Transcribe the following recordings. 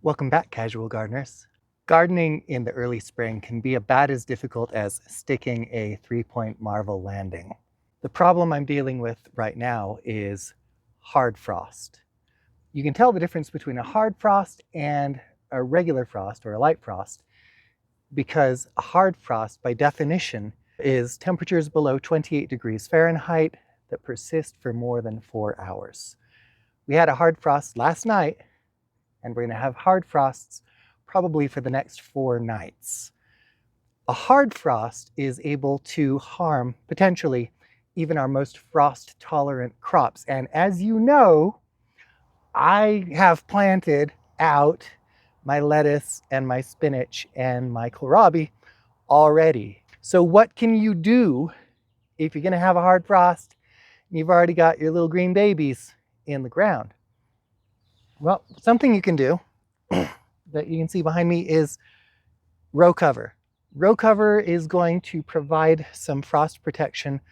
Welcome back, casual gardeners. Gardening in the early spring can be about as difficult as sticking a three-point marble landing. The problem I'm dealing with right now is hard frost. You can tell the difference between a hard frost and a regular frost or a light frost because a hard frost, by definition, is temperatures below 28 degrees Fahrenheit that persist for more than 4 hours. We had a hard frost last night, and we're going to have hard frosts probably for the next 4 nights. A hard frost is able to harm, potentially, even our most frost-tolerant crops. And as you know, I have planted out my lettuce and my spinach and my kohlrabi already. So what can you do if you're going to have a hard frost and you've already got your little green babies in the ground? Well, something you can do that you can see behind me is row cover. Row cover is going to provide some frost protection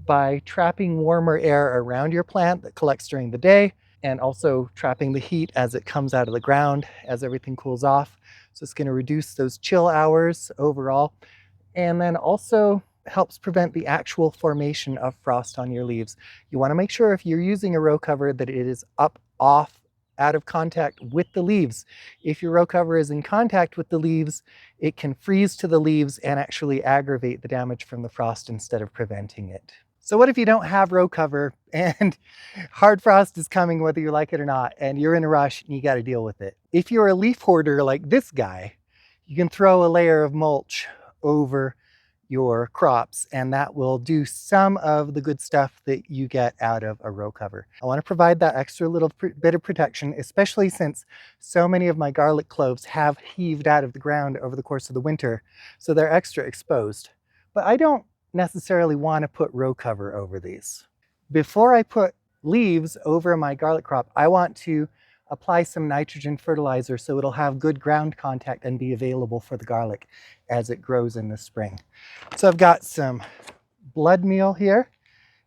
by trapping warmer air around your plant that collects during the day and also trapping the heat as it comes out of the ground as everything cools off. So it's going to reduce those chill hours overall, and then also helps prevent the actual formation of frost on your leaves. You want to make sure if you're using a row cover that it is up, off, out of contact with the leaves. If your row cover is in contact with the leaves, it can freeze to the leaves and actually aggravate the damage from the frost instead of preventing it. So what if you don't have row cover and hard frost is coming whether you like it or not, and you're in a rush and you got to deal with it? If you're a leaf hoarder like this guy, you can throw a layer of mulch over your crops, and that will do some of the good stuff that you get out of a row cover. I want to provide that extra little bit of protection, especially since so many of my garlic cloves have heaved out of the ground over the course of the winter, so they're extra exposed. But I don't necessarily want to put row cover over these. Before I put leaves over my garlic crop, I want to apply some nitrogen fertilizer so it'll have good ground contact and be available for the garlic as it grows in the spring. So I've got some blood meal here.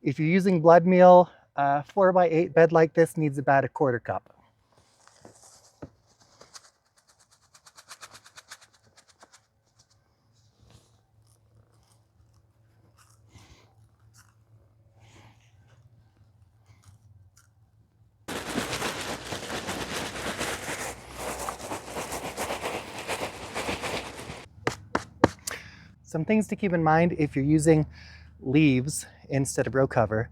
If you're using blood meal, a 4x8 bed like this needs about a 1/4 cup. Some things to keep in mind if you're using leaves instead of row cover.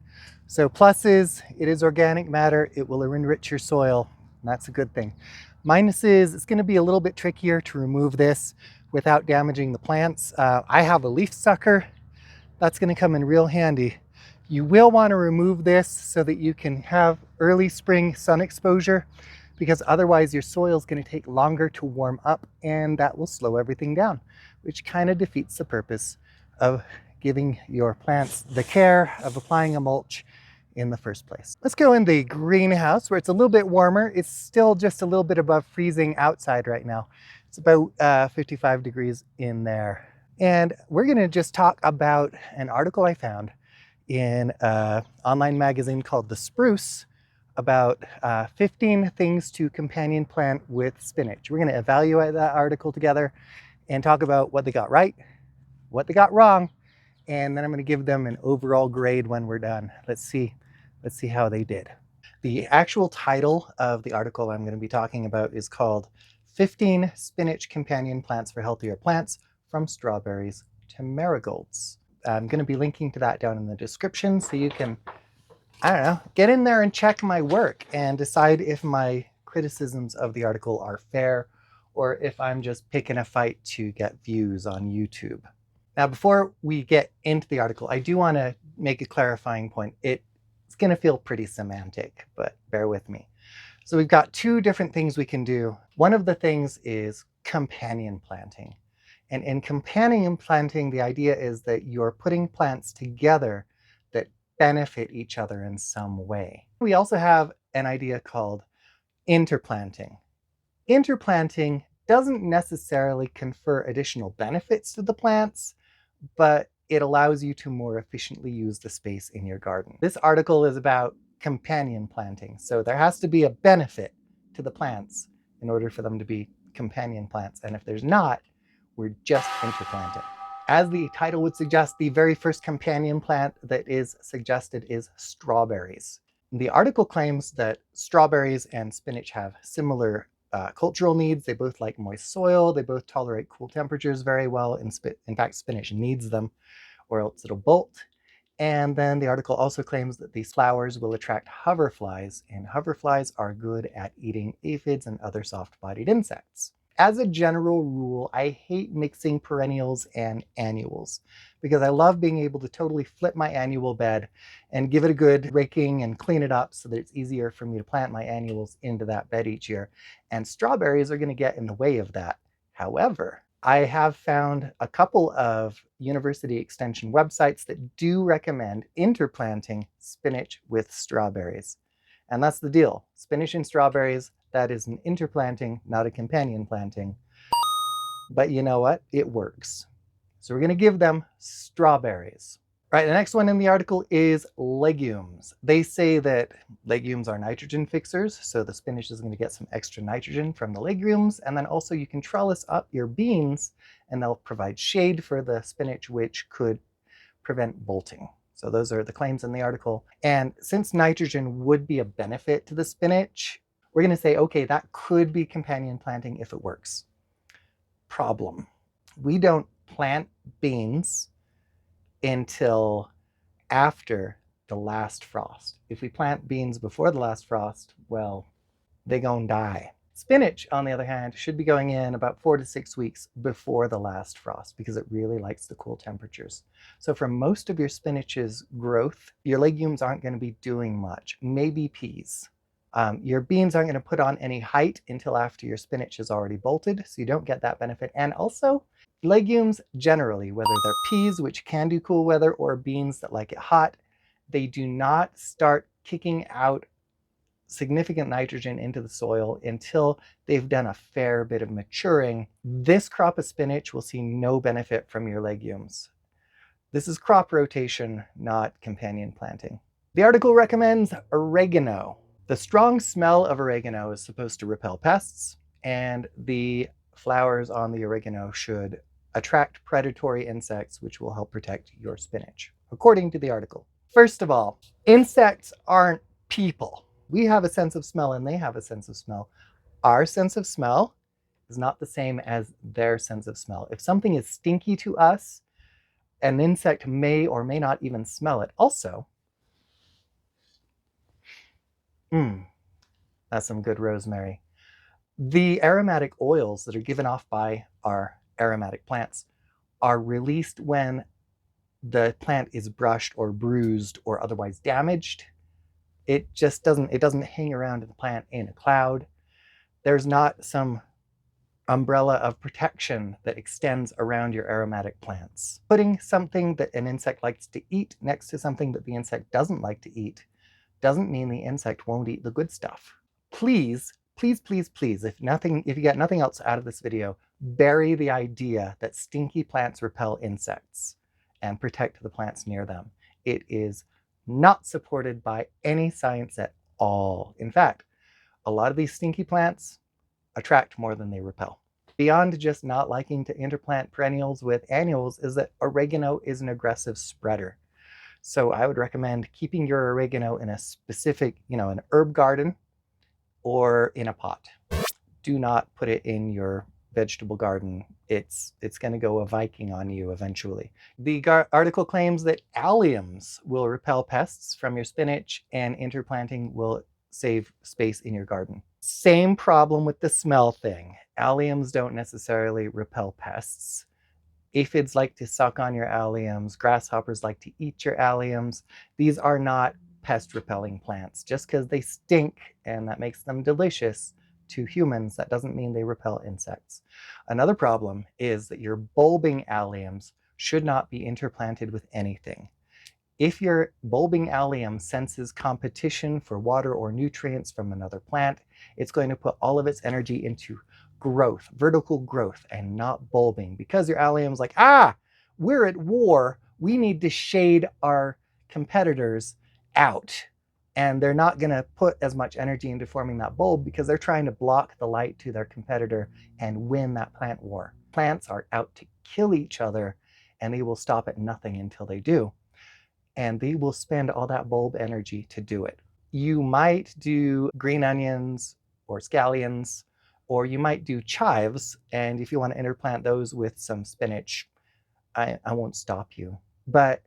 So pluses, it is organic matter, it will enrich your soil, and that's a good thing. Minuses, it's going to be a little bit trickier to remove this without damaging the plants. I have a leaf sucker, that's going to come in real handy. You will want to remove this so that you can have early spring sun exposure, because otherwise your soil is going to take longer to warm up and that will slow everything down, which kind of defeats the purpose of giving your plants the care of applying a mulch in the first place. Let's go in the greenhouse where it's a little bit warmer. It's still just a little bit above freezing outside right now. It's about 55 degrees in there. And we're going to just talk about an article I found in an online magazine called The Spruce about 15 things to companion plant with spinach. We're going to evaluate that article together and talk about what they got right, what they got wrong, and then I'm going to give them an overall grade when we're done. Let's see how they did. The actual title of the article I'm going to be talking about is called 15 Spinach Companion Plants for Healthier Plants, from Strawberries to Marigolds. I'm going to be linking to that down in the description so you can, I don't know, get in there and check my work and decide if my criticisms of the article are fair or if I'm just picking a fight to get views on YouTube. Now, before we get into the article, I do want to make a clarifying point. It's going to feel pretty semantic, but bear with me. So we've got 2 different things we can do. One of the things is companion planting. And in companion planting, the idea is that you're putting plants together that benefit each other in some way. We also have an idea called interplanting. Interplanting doesn't necessarily confer additional benefits to the plants, but it allows you to more efficiently use the space in your garden. This article is about companion planting, so there has to be a benefit to the plants in order for them to be companion plants. And if there's not, we're just interplanting. As the title would suggest, the very first companion plant that is suggested is strawberries. The article claims that strawberries and spinach have similar cultural needs. They both like moist soil. They both tolerate cool temperatures very well. In fact, spinach needs them or else it'll bolt. And then the article also claims that these flowers will attract hoverflies, and hoverflies are good at eating aphids and other soft-bodied insects. As a general rule, I hate mixing perennials and annuals because I love being able to totally flip my annual bed and give it a good raking and clean it up so that it's easier for me to plant my annuals into that bed each year. And strawberries are going to get in the way of that. However, I have found a couple of university extension websites that do recommend interplanting spinach with strawberries. And that's the deal. Spinach and strawberries, that is an interplanting, not a companion planting. But you know what? It works. So we're going to give them strawberries. Right, the next one in the article is legumes. They say that legumes are nitrogen fixers, so the spinach is going to get some extra nitrogen from the legumes, and then also you can trellis up your beans and they'll provide shade for the spinach, which could prevent bolting. So those are the claims in the article. And since nitrogen would be a benefit to the spinach, we're going to say, okay, that could be companion planting if it works. Problem: we don't plant beans until after the last frost. If we plant beans before the last frost, well, they gonna die. Spinach, on the other hand, should be going in about 4 to 6 weeks before the last frost because it really likes the cool temperatures. So for most of your spinach's growth, your legumes aren't going to be doing much, maybe peas. Your beans aren't going to put on any height until after your spinach is already bolted, so you don't get that benefit. And also, legumes generally, whether they're peas, which can do cool weather, or beans that like it hot, they do not start kicking out significant nitrogen into the soil until they've done a fair bit of maturing. This crop of spinach will see no benefit from your legumes. This is crop rotation, not companion planting. The article recommends oregano. The strong smell of oregano is supposed to repel pests, and the flowers on the oregano should attract predatory insects, which will help protect your spinach, according to the article. First of all, insects aren't people. We have a sense of smell and they have a sense of smell. Our sense of smell is not the same as their sense of smell. If something is stinky to us, an insect may or may not even smell it. Also, that's some good rosemary. The aromatic oils that are given off by our aromatic plants are released when the plant is brushed or bruised or otherwise damaged. It doesn't hang around in the plant in a cloud. There's not some umbrella of protection that extends around your aromatic plants. Putting something that an insect likes to eat next to something that the insect doesn't like to eat doesn't mean the insect won't eat the good stuff. Please, please, please, please, if you get nothing else out of this video, bury the idea that stinky plants repel insects and protect the plants near them. It is not supported by any science at all. In fact, a lot of these stinky plants attract more than they repel. Beyond just not liking to interplant perennials with annuals is that oregano is an aggressive spreader. So I would recommend keeping your oregano in a specific, an herb garden or in a pot. Do not put it in your vegetable garden. It's going to go a Viking on you eventually. The article claims that alliums will repel pests from your spinach and interplanting will save space in your garden. Same problem with the smell thing. Alliums don't necessarily repel pests. Aphids like to suck on your alliums. Grasshoppers like to eat your alliums. These are not pest repelling plants. Just because they stink and that makes them delicious to humans, that doesn't mean they repel insects. Another problem is that your bulbing alliums should not be interplanted with anything. If your bulbing allium senses competition for water or nutrients from another plant, it's going to put all of its energy into growth, vertical growth, and not bulbing, because your allium's like, we're at war, we need to shade our competitors out. And they're not going to put as much energy into forming that bulb because they're trying to block the light to their competitor and win that plant war. Plants are out to kill each other, and they will stop at nothing until they do. And they will spend all that bulb energy to do it. You might do green onions or scallions, or you might do chives. And if you want to interplant those with some spinach, I won't stop you. But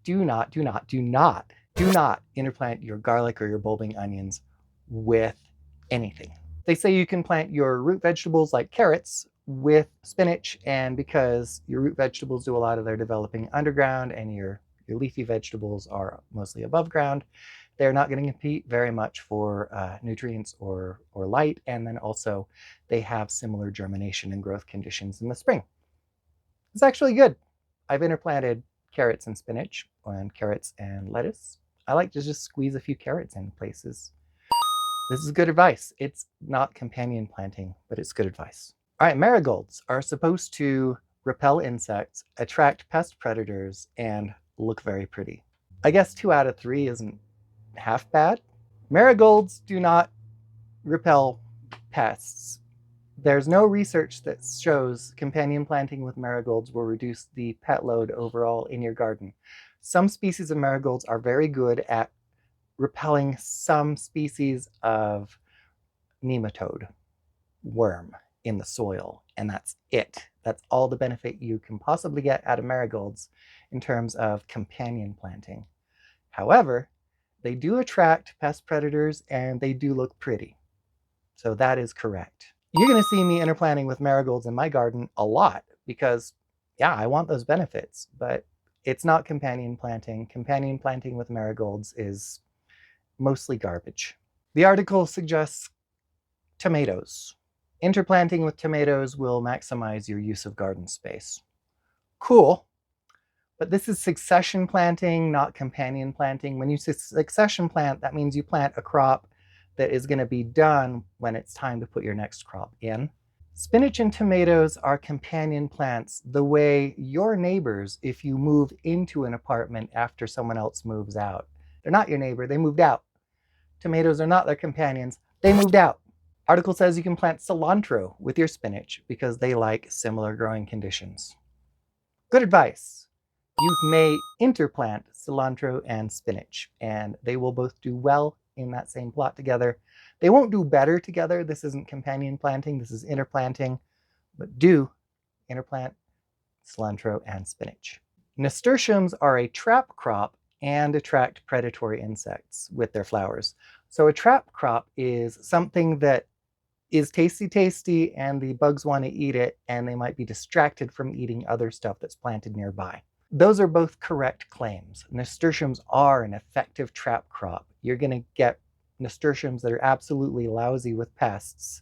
do not interplant your garlic or your bulbing onions with anything. They say you can plant your root vegetables like carrots with spinach, and because your root vegetables do a lot of their developing underground and your leafy vegetables are mostly above ground, they're not going to compete very much for nutrients or light, and then also they have similar germination and growth conditions in the spring. It's actually good. I've interplanted carrots and spinach and carrots and lettuce. I like to just squeeze a few carrots in places. This is good advice. It's not companion planting, but it's good advice. All right, marigolds are supposed to repel insects, attract pest predators, and look very pretty. I guess 2 out of 3 isn't half bad. Marigolds do not repel pests. There's no research that shows companion planting with marigolds will reduce the pet load overall in your garden. Some species of marigolds are very good at repelling some species of nematode worm in the soil, and that's it. That's all the benefit you can possibly get out of marigolds in terms of companion planting. However, they do attract pest predators and they do look pretty. So that is correct. You're going to see me interplanting with marigolds in my garden a lot because, yeah, I want those benefits, but it's not companion planting. Companion planting with marigolds is mostly garbage. The article suggests tomatoes. Interplanting with tomatoes will maximize your use of garden space. Cool. But this is succession planting, not companion planting. When you succession plant, that means you plant a crop that is going to be done when it's time to put your next crop in. Spinach and tomatoes are companion plants the way your neighbors, if you move into an apartment after someone else moves out. They're not your neighbor, they moved out. Tomatoes are not their companions, they moved out. Article says you can plant cilantro with your spinach because they like similar growing conditions. Good advice. You may interplant cilantro and spinach, and they will both do well in that same plot together. They won't do better together. This isn't companion planting, this is interplanting, but do interplant cilantro and spinach. Nasturtiums are a trap crop and attract predatory insects with their flowers. So a trap crop is something that is tasty and the bugs want to eat it, and they might be distracted from eating other stuff that's planted nearby. Those are both correct claims. Nasturtiums are an effective trap crop. You're going to get nasturtiums that are absolutely lousy with pests,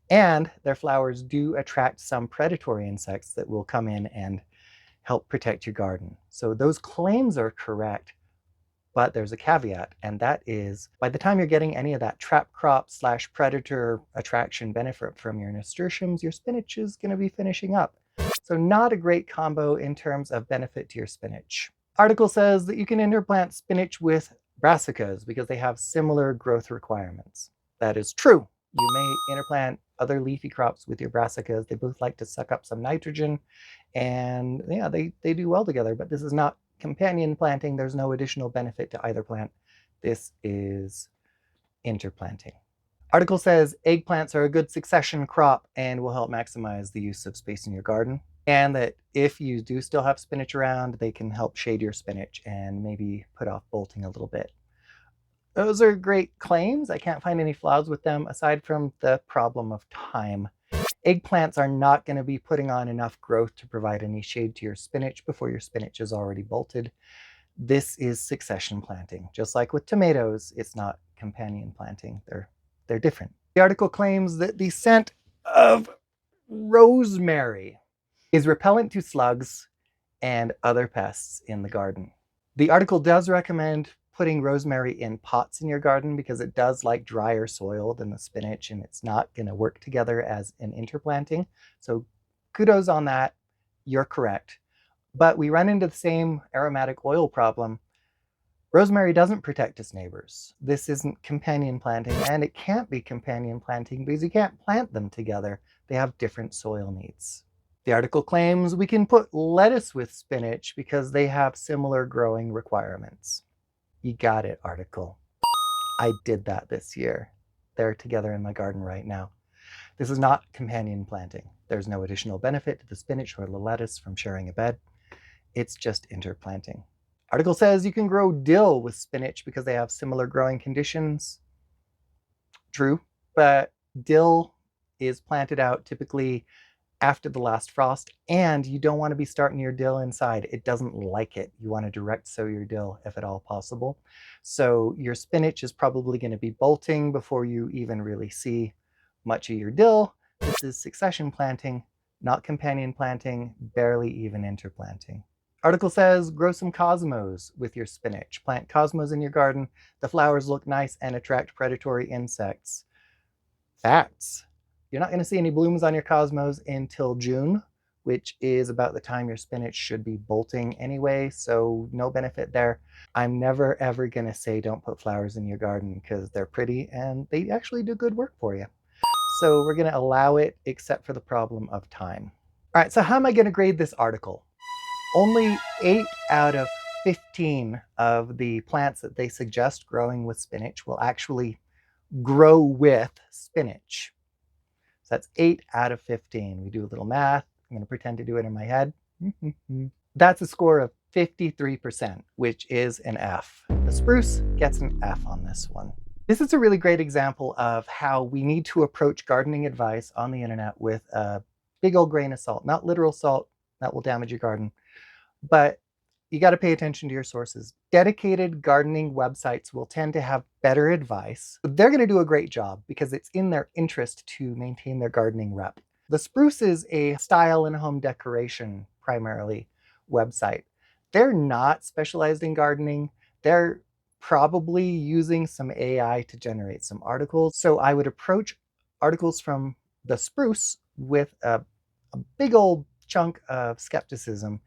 and their flowers do attract some predatory insects that will come in and help protect your garden. So those claims are correct, but there's a caveat, and that is by the time you're getting any of that trap crop / predator attraction benefit from your nasturtiums, your spinach is going to be finishing up. So not a great combo in terms of benefit to your spinach. Article says that you can interplant spinach with brassicas because they have similar growth requirements. That is true. You may interplant other leafy crops with your brassicas. They both like to suck up some nitrogen, and yeah, they do well together, but this is not companion planting. There's no additional benefit to either plant. This is interplanting. Article says eggplants are a good succession crop and will help maximize the use of space in your garden. And that if you do still have spinach around, they can help shade your spinach and maybe put off bolting a little bit. Those are great claims. I can't find any flaws with them aside from the problem of time. Eggplants are not going to be putting on enough growth to provide any shade to your spinach before your spinach is already bolted. This is succession planting. Just like with tomatoes, it's not companion planting. They're different. The article claims that the scent of rosemary is repellent to slugs and other pests in the garden. The article does recommend putting rosemary in pots in your garden because it does like drier soil than the spinach, and it's not going to work together as an interplanting. So kudos on that. You're correct. But we run into the same aromatic oil problem Rosemary doesn't protect its neighbors. This isn't companion planting, and it can't be companion planting because you can't plant them together. They have different soil needs. The article claims we can put lettuce with spinach because they have similar growing requirements. You got it, article. I did that this year. They're together in my garden right now. This is not companion planting. There's no additional benefit to the spinach or the lettuce from sharing a bed. It's just interplanting. Article says you can grow dill with spinach because they have similar growing conditions. True, but dill is planted out typically after the last frost, and you don't want to be starting your dill inside. It doesn't like it. You want to direct sow your dill if at all possible. So your spinach is probably going to be bolting before you even really see much of your dill. This is succession planting, not companion planting, barely even interplanting. Article says grow some cosmos with your spinach. Plant cosmos in your garden. The flowers look nice and attract predatory insects. Facts. You're not going to see any blooms on your cosmos until June, which is about the time your spinach should be bolting anyway, so no benefit there. I'm never ever going to say don't put flowers in your garden because they're pretty and they actually do good work for you. So we're going to allow it except for the problem of time. All right, so how am I going to grade this article? Only 8 out of 15 of the plants that they suggest growing with spinach will actually grow with spinach. So that's 8 out of 15. We do a little math. I'm going to pretend to do it in my head. That's a score of 53%, which is an F. The spruce gets an F on this one. This is a really great example of how we need to approach gardening advice on the internet with a big old grain of salt. Not literal salt, that will damage your garden. But you got to pay attention to your sources. Dedicated gardening websites will tend to have better advice. They're going to do a great job because it's in their interest to maintain their gardening rep. The Spruce is a style and home decoration primarily website. They're not specialized in gardening. They're probably using some AI to generate some articles. So I would approach articles from the Spruce with a big old chunk of skepticism.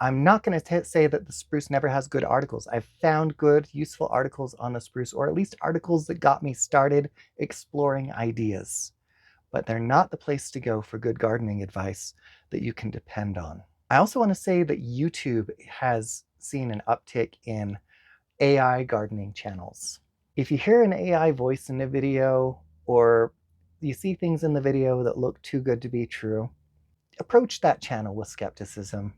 I'm not going to say that the Spruce never has good articles. I've found good, useful articles on the Spruce, or at least articles that got me started exploring ideas. But they're not the place to go for good gardening advice that you can depend on. I also want to say that YouTube has seen an uptick in AI gardening channels. If you hear an AI voice in a video, or you see things in the video that look too good to be true, approach that channel with skepticism.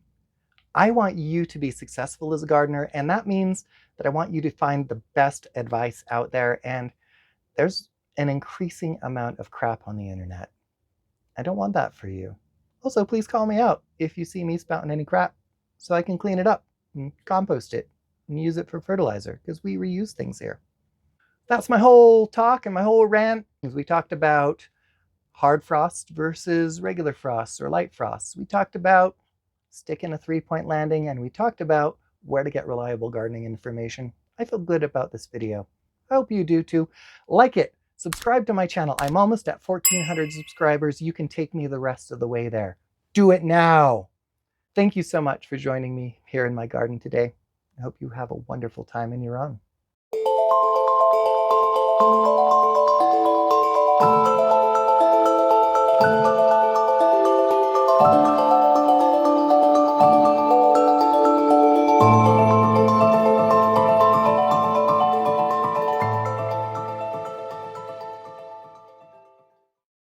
I want you to be successful as a gardener, and that means that I want you to find the best advice out there, and there's an increasing amount of crap on the internet. I don't want that for you. Also, please call me out if you see me spouting any crap so I can clean it up and compost it and use it for fertilizer because we reuse things here. That's my whole talk and my whole rant. As we talked about hard frost versus regular frosts or light frosts. We talked about sticking a 3-point landing, and we talked about where to get reliable gardening information. I feel good about this video. I hope you do too. Like it, subscribe to my channel. I'm almost at 1,400 subscribers. You can take me the rest of the way there. Do it now. Thank you so much for joining me here in my garden today. I hope you have a wonderful time in your own.